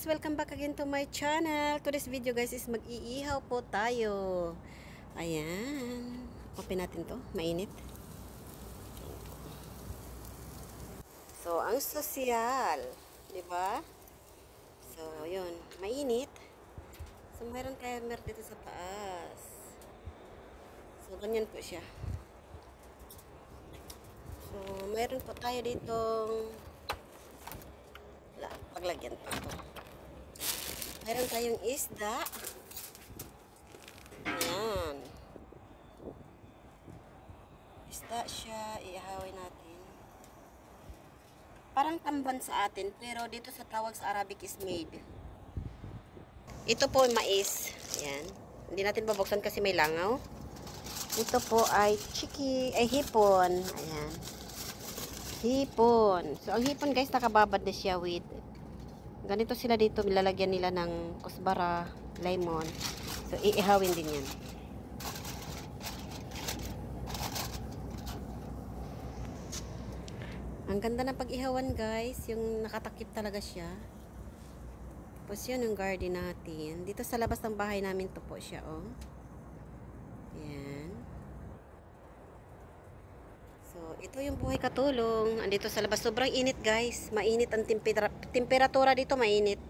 welcome back again to my channel. Today's video guys is mag-iihaw po tayo. Ayan. Open natin to, mainit. So, ang sosyal, 'di ba? So, 'yun, mainit. So, mayroon timer dito sa taas. So, ganyan po siya. So, mayroon po tayo ditong paglagyan po ito. Meron tayong isda. Ayan. Isda siya. Iihawin natin. Parang tamban sa atin. Pero dito sa tawag sa Arabic is made. Ito po ay mais. Ayan. Hindi natin babuksan kasi may langaw. Ito po ay hipon. Ayan. Hipon. So, ang hipon guys, nakababad na siya with ganito sila dito, nilalagyan nila ng kusbara, lemon. So, iihawin din yan. Ang ganda ng pag-ihawan guys, yung nakatakip talaga siya. Tapos yun yung garden natin. Dito sa labas ng bahay namin to po siya, oh. Yan. So, ito yung buhay katulong. Andito sa labas. Sobrang init guys. Mainit ang temperatura dito. Mainit.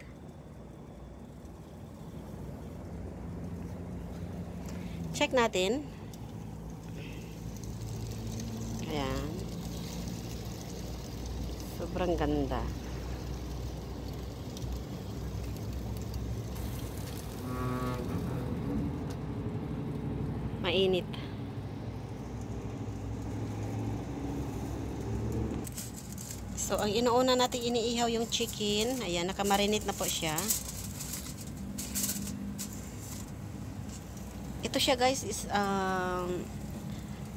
Check natin. Ayan. Sobrang ganda. Mainit. So, ang inuuna natin iniihaw yung chicken. Ayan, nakamarinate na po siya. Ito siya guys is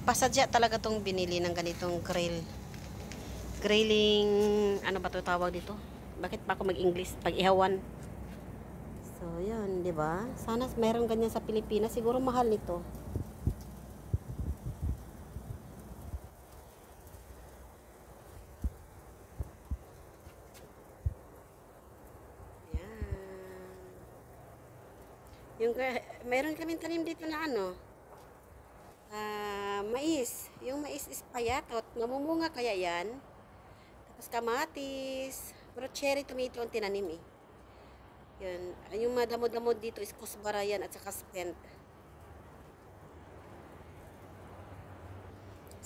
pasadya talaga tong binili ng ganitong grilling, ano ba to tawag dito? Bakit pa ako mag-English pag ihawan? So, yan, 'di ba? Sana mayroong ganyan sa Pilipinas, siguro mahal nito. Yung meron kaming tanim dito na ano, mais. Yung mais is payatot. Namumunga kaya yan. Tapos kamatis. Pero cherry tomato ang tinanim eh. Yun. Yung madamo-damo dito is kusbara yan at saka spent.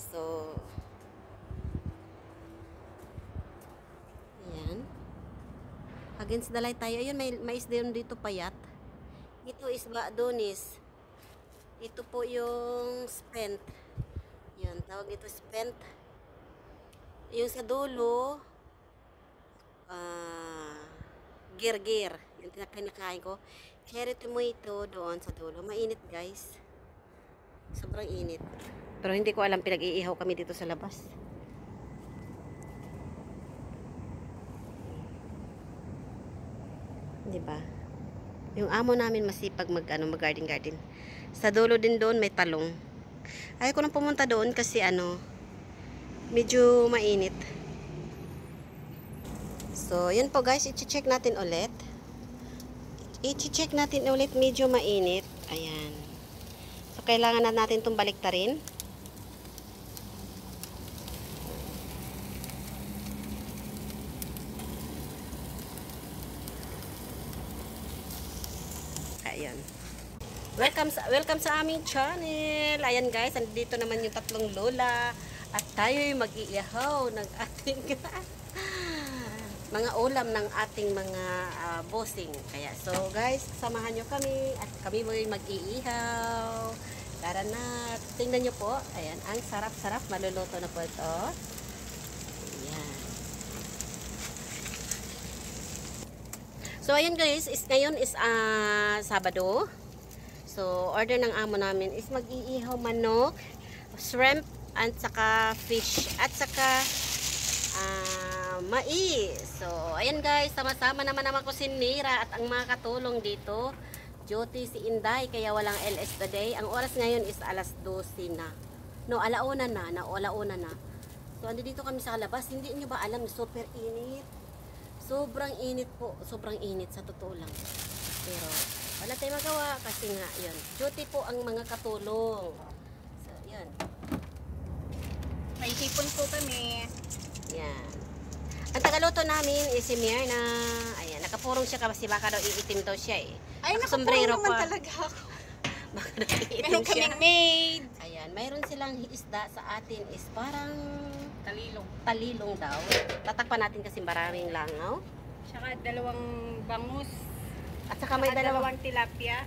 So, ayan. Against the light tayo. Ayun, may mais din dito payat. Ito is baqdonis. Ito po yung spent. Yan, tawag ito spent. Yung sa dulo, girgir. Yung kinakain ko. Cherry tomato doon sa dulo. Mainit guys. Sobrang init. Pero hindi ko alam, pinag-iihaw kami dito sa labas. Diba? Yung amo namin masipag mag-garden. Sa dulo din doon may talong. Ayaw ko nang pumunta doon kasi medyo mainit. So, yun po guys, i-check natin ulit. Medyo mainit. Ayan. So, kailangan na natin itong baliktarin. Ayan. Welcome sa aming channel. Ayan guys, andito naman yung tatlong lola at tayo'y mag-iihaw ng ating mga ulam ng ating mga bossing. Kaya so guys, samahan nyo kami at kami mo'y mag-iihaw. Tara na, tingnan nyo po. Ayan, ang sarap-sarap, maluluto na po ito. Ayan. So, ayan guys, ngayon is Sabado. So, order ng amo namin is mag-iihaw manok, shrimp, at saka fish, at saka mais. So, ayan guys, sama-sama naman ang kusinera at ang mga katulong dito. Duty si Inday, kaya walang LS today. Ang oras ngayon is alas 12 na. No, alauna na. So, andito kami sa labas. Hindi nyo ba alam, super init. Sobrang init po. Sobrang init sa totoo lang. Pero wala tayong magawa kasi nga yun. Duty po ang mga katulong. So, yun. May hipon po kami. Yan. Ang tagaluto namin is si Myrna. Ayan, nakapurong siya kasi baka daw iitim daw siya eh. Ay, Sombrero nakapuro naman pa. talaga ako. Baka daw iitim Meron siya. kaming maid. Ayan, mayroon silang isda sa atin is parang Talilong. talilong daw. Tatakpan natin kasi maraming langaw. Tsaka dalawang bangus. At saka may dalawang tilapia.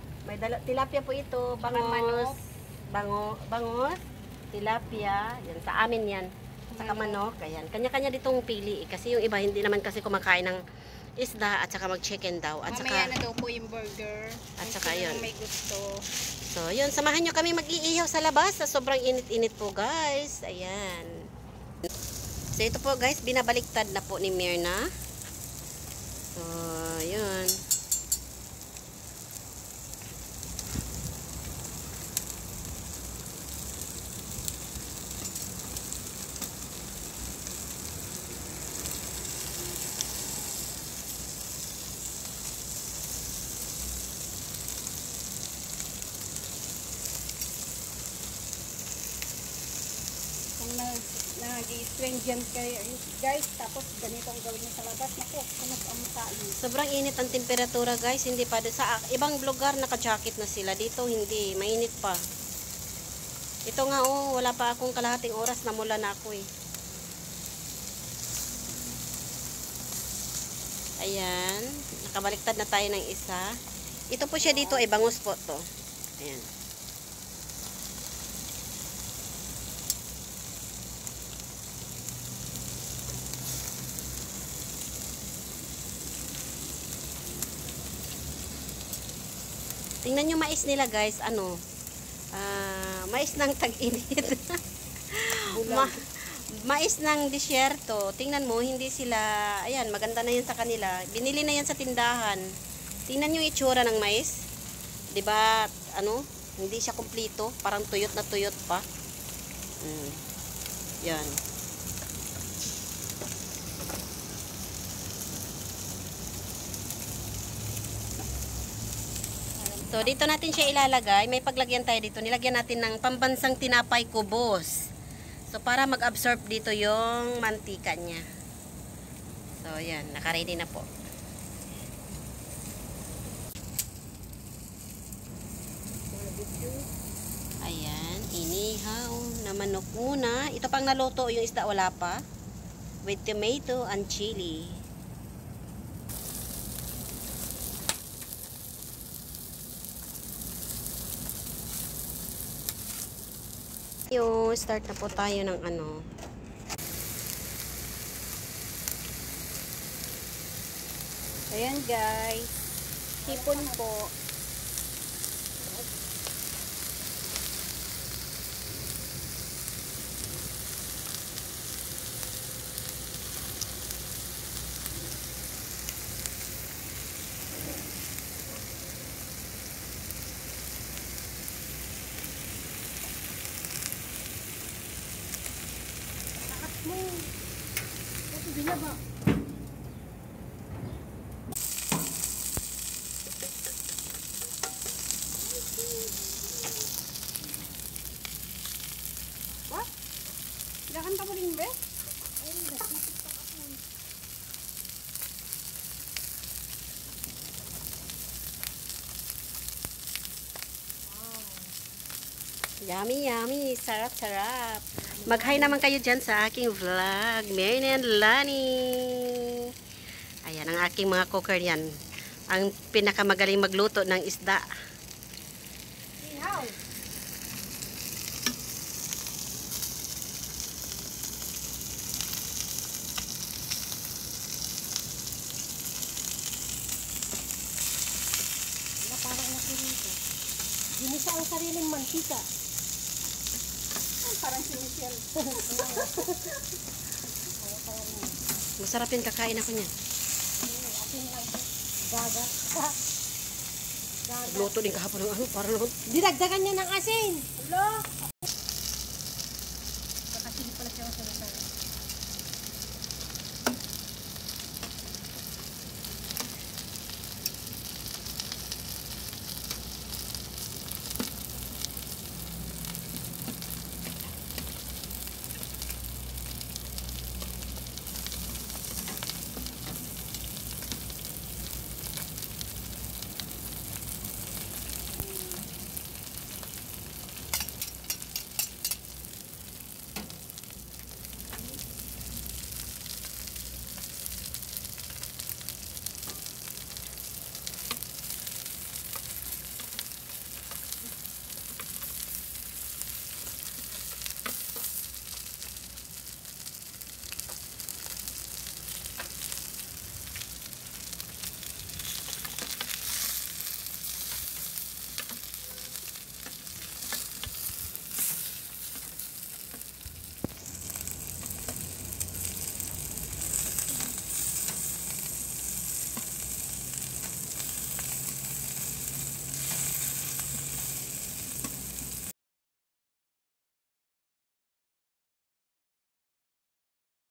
tilapia po ito, manok. Bangos, tilapia, yan sa amin yan. Saka manok, ayan. Kanya-kanya ditong pili kasi yung iba hindi naman kasi kumakain ng isda at saka mag-chicken daw. At Mamaya saka na daw po yung burger. At Kung saka sino yun. may gusto. so, yun, samahan nyo kami mag-iihaw sa labas sa sobrang init-init po, guys. Ayan. So, ito po, guys, binabaliktad na po ni Myrna. So, yun. Kung nag-stringent kayo, guys, tapos ganito ang gawin niyo sa labas. Naku, sunog ang mukha niyo. Sobrang init ang temperatura, guys. Hindi pa sa ibang lugar naka-jacket na sila. Dito hindi, mainit pa. Ito nga oh, wala pa akong kalahating oras na mula na ako eh. Ayan, nakabaliktad na tayo ng isa. Ito po siya dito ay bangus po to. Ayan. Tingnan nyo mais nila, guys, ano, mais ng tag-init. Mais ng disyerto. Tingnan mo, hindi sila, ayan, maganda na yan sa kanila. Binili na yan sa tindahan. Tingnan nyo yung itsura ng mais. 'Di ba, ano, hindi siya kumpleto. Parang tuyot na tuyot pa. Yan. So, dito natin siya ilalagay. May paglagyan tayo dito. Nilagyan natin ng pambansang tinapay kubos. So, para mag-absorb dito yung mantika niya. So, yan. Naka-ready na po. Ayan. Inihaw na manok muna. Ito pang naluto. Yung isda wala pa. With tomato and chili. Start na po tayo ng ano. Ayan, guys. Hipon po. What? Gakanta mo rin, be? Yummy, yummy. Sarap, sarap. Mag-hi naman kayo dyan sa aking vlog. Myrna and Lani. Ayan, ang aking mga cooker yan. Ang pinakamagaling magluto ng isda. Ihaw. Parang nakirito. Ginisa ang sariling mantika. Parang si Michelle. Masarap yun, kakain ako niyan. Asin lang po. Gaga. Gaga. Luto din kahapon ng ano, parang Dinagdagan niya ng asin. Hello?